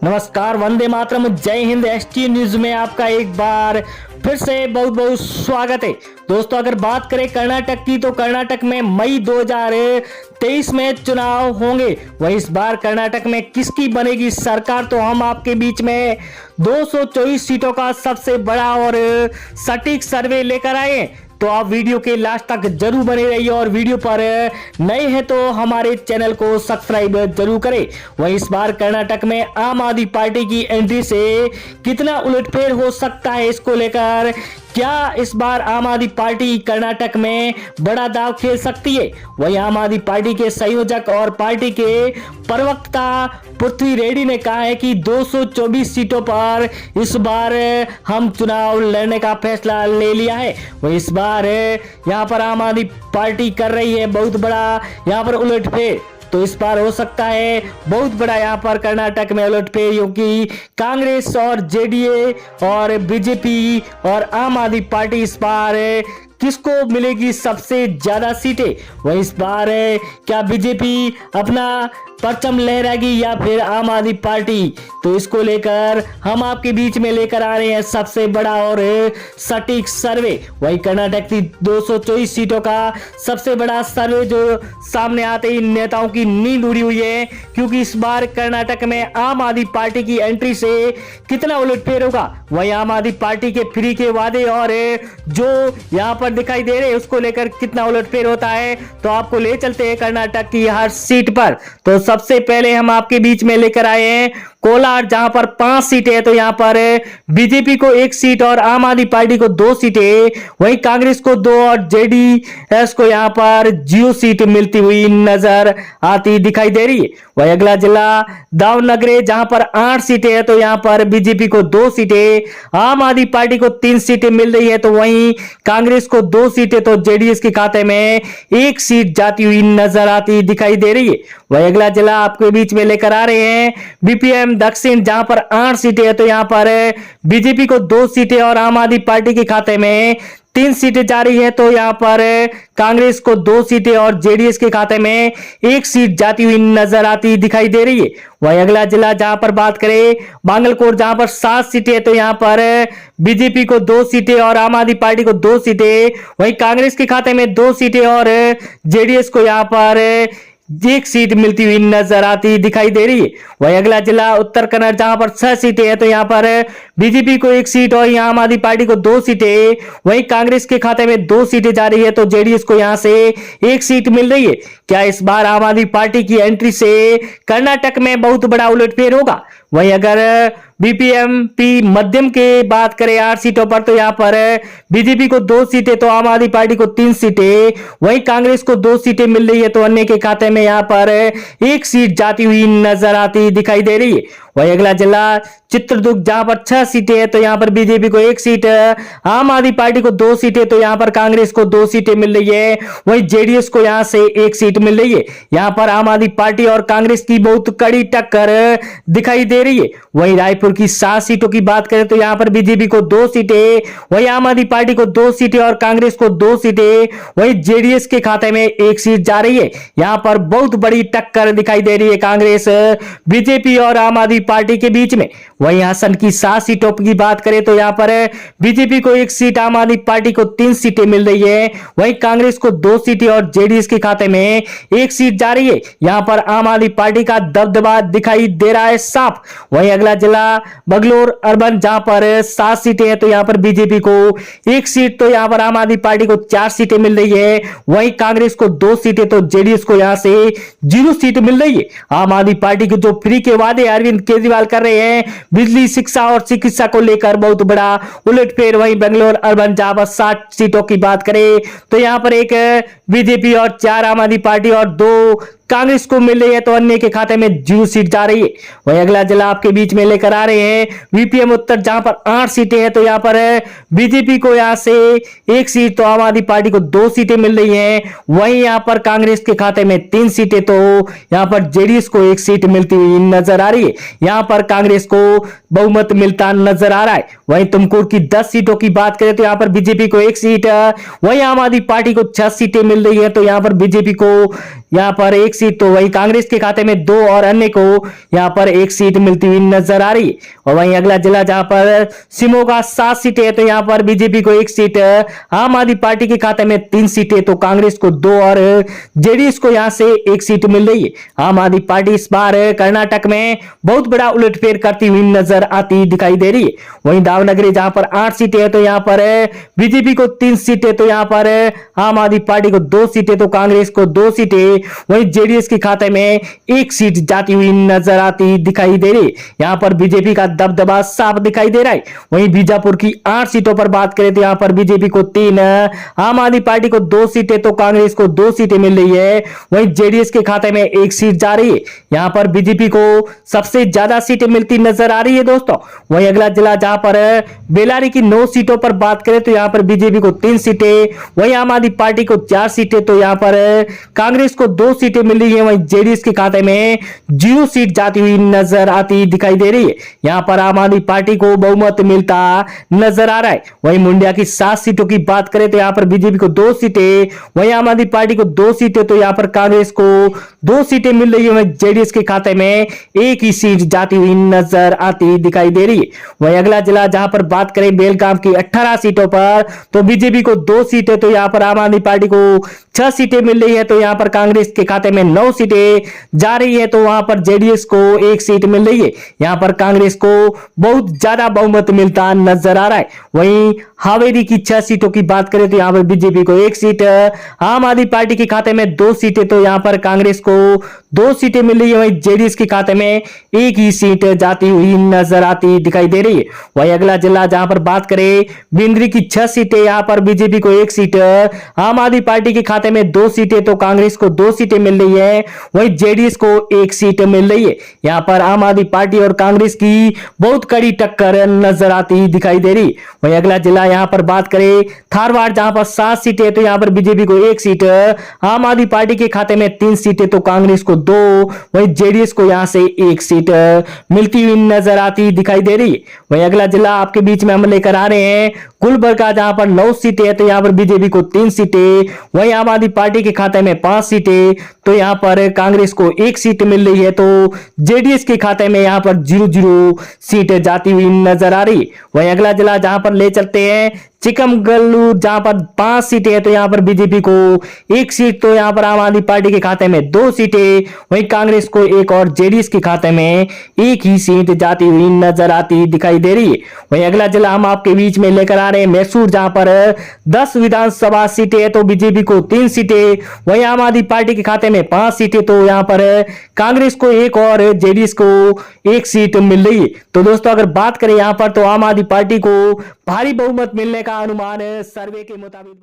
नमस्कार, वंदे मातरम, जय Hind. ST news में आपका एक बार फिर से बहुत बहुत स्वागत है। दोस्तों, अगर बात करें कर्नाटक की तो कर्नाटक में मई 2023 में चुनाव होंगे। वही इस बार कर्नाटक में किसकी बनेगी सरकार, तो हम आपके बीच में 224 सीटों का सबसे बड़ा और सटीक सर्वे लेकर आए हैं। तो आप वीडियो के लास्ट तक जरूर बने रहिए और वीडियो पर नए हैं तो हमारे चैनल को सब्सक्राइब जरूर करें। वहीं इस बार कर्नाटक में आम आदमी पार्टी की एंट्री से कितना उलटफेर हो सकता है, इसको लेकर क्या इस बार आम आदमी पार्टी कर्नाटक में बड़ा दाव खेल सकती है। वहीं आम आदमी पार्टी के संयोजक और पार्टी के प्रवक्ता पृथ्वी रेड्डी ने कहा है कि 224 सीटों पर इस बार हम चुनाव लड़ने का फैसला ले लिया है। वहीं इस बार यहाँ पर आम आदमी पार्टी कर रही है बहुत बड़ा यहाँ पर उलटफेर। तो इस बार हो सकता है बहुत बड़ा यहाँ पर कर्नाटक में उलटफेर, क्योंकि कांग्रेस और जेडीए और बीजेपी और आम आदमी पार्टी इस बार किसको मिलेगी सबसे ज्यादा सीटें। वही इस बार क्या बीजेपी अपना परचम लहराएगी या फिर आम आदमी पार्टी, तो इसको लेकर हम आपके बीच में लेकर आ रहे हैं सबसे बड़ा और सटीक सर्वे। वही कर्नाटक की 224 सीटों का सबसे बड़ा सर्वे जो सामने आते ही नेताओं की नींद उड़ी हुई है, क्योंकि इस बार कर्नाटक में आम आदमी पार्टी की एंट्री से कितना उलटफेर होगा। वही आम आदमी पार्टी के फ्री के वादे और जो यहाँ पर दिखाई दे रहे हैं उसको लेकर कितना उलटफेर होता है, तो आपको ले चलते हैं कर्नाटक की हर सीट पर। तो सबसे पहले हम आपके बीच में लेकर आए हैं कोलार, जहां पर 5 सीटें हैं। तो यहां पर बीजेपी को 1 सीट और आम आदमी पार्टी को 2 सीटें, वहीं कांग्रेस को 2 और जेडीएस को यहां पर 0 सीट मिलती हुई नजर आती दिखाई दे रही है। वहीं अगला जिला दावनगरे, जहां पर 8 सीटें हैं। तो यहां पर बीजेपी को 2 सीटें, आम आदमी पार्टी को 3 सीटें मिल रही है। तो वहीं कांग्रेस को 2 सीटें, तो जेडीएस के खाते में 1 सीट जाती हुई नजर आती दिखाई दे रही है। वहीं अगला जिला आपके बीच में लेकर आ रहे हैं बीपीएम दक्षिण, जहां पर 8 सीटें हैं। तो यहां पर बीजेपी को 2 सीटें और आम आदमी पार्टी के खाते में 3 सीटें जा रही है। तो यहां पर कांग्रेस को 2 सीटें और जेडीएस के खाते में 1 सीट जाती हुई नजर आती दिखाई दे रही है। वहीं अगला जिला जहां पर बात करें बांगलकोट, जहां पर 7 सीटें, तो यहां पर बीजेपी को 2 सीटें और आम आदमी पार्टी को 2 सीटें, वहीं कांग्रेस के खाते में 2 सीटें और जेडीएस को यहां पर 1 सीट मिलती हुई नजर आती दिखाई दे रही है। वहीं अगला जिला उत्तर कन्नड़, जहां पर 6 सीटें हैं। तो यहां पर बीजेपी को 1 सीट और आम आदमी पार्टी को 2 सीटें, वहीं कांग्रेस के खाते में 2 सीटें जा रही है। तो जेडीएस को यहां से 1 सीट मिल रही है। क्या इस बार आम आदमी पार्टी की एंट्री से कर्नाटक में बहुत बड़ा उलटफेर होगा। वहीं अगर बीपीएमपी मध्यम के बात करें 8 सीटों पर, तो यहां पर बीजेपी को 2 सीटें, तो आम आदमी पार्टी को 3 सीटें, वहीं कांग्रेस को 2 सीटें मिल रही है। तो अन्य के खाते में यहां पर 1 सीट जाती हुई नजर आती दिखाई दे रही है। वहीं अगला जिला चित्रदुर्ग, जहां पर 6 सीटें हैं। तो यहां पर बीजेपी को 1 सीट, आम आदमी पार्टी को 2 सीटें, तो यहां पर कांग्रेस को 2 सीटें मिल रही है। वहीं जेडीएस को यहां से 1 सीट मिल रही है। यहां पर आम आदमी पार्टी और कांग्रेस की बहुत कड़ी टक्कर दिखाई दे रही है। वहीं रायपुर की 7 सीटों की बात करें तो यहां पर बीजेपी को 2 सीटें, वहीं आम आदमी पार्टी को 2 सीटें और कांग्रेस को 2 सीटें, वहीं जेडीएस के खाते में 1 सीट जा रही है। यहां पर बहुत बड़ी टक्कर दिखाई दे रही है कांग्रेस, बीजेपी और आम आदमी पार्टी के बीच में। वहीं हासन की 7 सीटों की बात करें तो यहां पर बीजेपी को 1 सीट, आम आदमी पार्टी को 3 सीटें मिल रही है। वहीं कांग्रेस को 2 सीटें और जेडीएस के खाते में 1 सीट जा रही है। यहां पर आम आदमी पार्टी का दबदबा दिखाई दे रहा है साफ। वहीं अगला जिला बंगलोर अर्बन, जहां पर 7 सीटें हैं। तो यहां पर बीजेपी को 1 सीट, तो यहां पर आम आदमी पार्टी को 4 सीटें मिल रही है। वहीं कांग्रेस को 2 सीटें, तो जेडीएस को यहां से 0 सीट मिल रही है। आम आदमी पार्टी के जो फ्री के वादे अरविंद केजरीवाल कर रहे हैं बिजली, शिक्षा और चिकित्सा को लेकर बहुत बड़ा उलटफेर। वहीं बेंगलोर अर्बन, जहां पर 60 सीटों की बात करें तो यहां पर 1 बीजेपी और 4 आम आदमी पार्टी और 2 कांग्रेस को मिल रही है। तो अन्य के खाते में 0 सीट जा रही है। वहीं अगला जिला आपके बीच में लेकर आ रहे हैं बीपीएम उत्तर, जहां पर 8 सीटें हैं। तो यहां पर बीजेपी को यहां से 1 सीट, तो आम आदमी पार्टी को 2 सीटें मिल रही हैं। वहीं यहां पर कांग्रेस के खाते में 3 सीटें, तो यहां पर जेडीएस को 1 सीट मिलती हुई नजर आ रही है। यहां पर कांग्रेस को बहुमत मिलता नजर आ रहा है। वहीं तुमकुर की 10 सीटों की बात करें तो यहां पर बीजेपी को 1 सीट, वहीं आम आदमी पार्टी को 6 सीटें मिल मिल रही है तो यहाँ पर बीजेपी को यहाँ पर एक सीट, तो वही कांग्रेस के खाते में 2 और अन्य को यहाँ पर 1 सीट मिलती हुई नजर आ रही है। और वहीं अगला जिला जहां पर शिमोगा 7 सीटें है तो यहाँ पर बीजेपी को 1 सीट, आम आदमी पार्टी के खाते में 3 सीटें, तो कांग्रेस को 2 और जेडीएस को यहां से 1 सीट मिल रही है। आम आदमी पार्टी इस बार कर्नाटक में बहुत बड़ा उलटफेर करती हुई नजर आती दिखाई दे रही है। वहीं दावनगरी जहां पर 8 सीटें है तो यहाँ पर बीजेपी को 3 सीटें, तो यहाँ पर आम आदमी पार्टी को 2 सीटें, तो कांग्रेस को 2 सीटें, वहीं जेडीएस के खाते में 1 सीट जाती हुई नजर आती दिखाई दे रही है। यहाँ पर बीजेपी का दबदबा साफ दिखाई दे रहा है। वहीं बीजापुर की 8 सीटों पर बात करें तो यहाँ पर बीजेपी को 3, आम आदमी पार्टी को 2 सीटें, तो कांग्रेस को 2 सीटें मिल रही है। वहीं जेडीएस के खाते में 1 सीट जा रही है। यहाँ पर बीजेपी को सबसे ज्यादा सीटें मिलती नजर आ रही है दोस्तों। वहीं अगला जिला जहां पर बेलारी की 9 सीटों पर बात करें तो यहाँ पर बीजेपी को 3 सीटें, वहीं आम आदमी पार्टी को 4 सीटें, तो यहाँ पर कांग्रेस को 2 सीटें मिल रही है। वहीं जेडीएस के खाते में 0 सीट जाती हुई नजर आती दिखाई दे रही है। यहाँ पर आम आदमी पार्टी को बहुमत मिलता नजर आ रहा है। वहीं मुंडिया की 7 सीटों की बात करें तो यहाँ पर बीजेपी को 2 सीटें, वहीं आम आदमी पार्टी को 2 सीटें, तो यहाँ पर कांग्रेस को 2 सीटें मिल रही है। वहीं जेडीएस के खाते में 1 ही सीट जाती हुई नजर आती दिखाई दे रही है। वहीं अगला जिला जहां पर बात करें बेलगाम की 18 सीटों पर तो बीजेपी को 2 सीटें, तो यहाँ पर आम आदमी पार्टी को 6 सीटें मिल रही है। तो यहाँ पर कांग्रेस के खाते में 9 सीटें जा रही है, तो वहां पर जेडीएस को 1 सीट मिल रही है। यहाँ पर कांग्रेस को बहुत ज्यादा बहुमत मिलता नजर आ रहा है। वहीं हावेरी की 6 सीटों की बात करें तो यहाँ पर बीजेपी को 1 सीट, आम आदमी पार्टी के खाते में 2 सीटें, तो यहाँ पर कांग्रेस को 2 सीटें मिल रही है। वहीं जेडीएस के खाते में 1 ही सीट जाती हुई नजर आती दिखाई दे रही है। वहीं अगला जिला जहां पर बात करें बिंद्री की 6 सीटें, यहाँ पर बीजेपी को 1 सीट, आम आदमी पार्टी के खाते में 2 सीटें, तो कांग्रेस को 2 सीटें मिल रही है। वहीं जेडीएस को 1 सीट मिल रही है। यहाँ पर आम आदमी पार्टी और कांग्रेस की बहुत कड़ी टक्कर नजर आती दिखाई दे रही। वहीं अगला जिला यहाँ पर बात करें धारवाड़ जहां पर 7 सीटें, तो यहाँ पर बीजेपी को 1 सीट, आम आदमी पार्टी के खाते में 3 सीटें, तो कांग्रेस को 2, वहीं जेडीएस को यहां से 1 सीट मिलती हुई नजर आती दिखाई दे रही है। वहीं अगला जिला आपके बीच में हम लेकर आ रहे हैं गुलबर्गा जहां पर 9 सीटें है, तो यहाँ पर बीजेपी को 3 सीटें, वहीं आम आदमी पार्टी के खाते में 5 सीटें, तो यहाँ पर कांग्रेस को 1 सीट मिल रही है। तो जेडीएस के खाते में यहाँ पर 0-0 सीट जाती हुई नजर आ रही। वहीं अगला जिला जहां पर ले चलते हैं चिकमगलूर जहां पर 5 सीटें है, तो यहाँ पर बीजेपी को 1 सीट, तो यहाँ पर आम आदमी पार्टी के खाते में 2 सीटें, वहीं कांग्रेस को 1 और जेडीएस के खाते में 1 ही सीट जाती हुई नजर आती दिखाई दे रही है। वहीं अगला जिला हम आपके बीच में लेकर आ रहे हैं मैसूर जहां पर 10 विधानसभा सीटें है, तो बीजेपी को 3 सीटें, वहीं आम आदमी पार्टी के खाते में 5 सीटें, तो यहाँ पर कांग्रेस को 1 और जेडीएस को 1 सीट मिल रही है। तो दोस्तों अगर बात करें यहाँ पर तो आम आदमी पार्टी को भारी बहुमत मिलने का अनुमान सर्वे के मुताबिक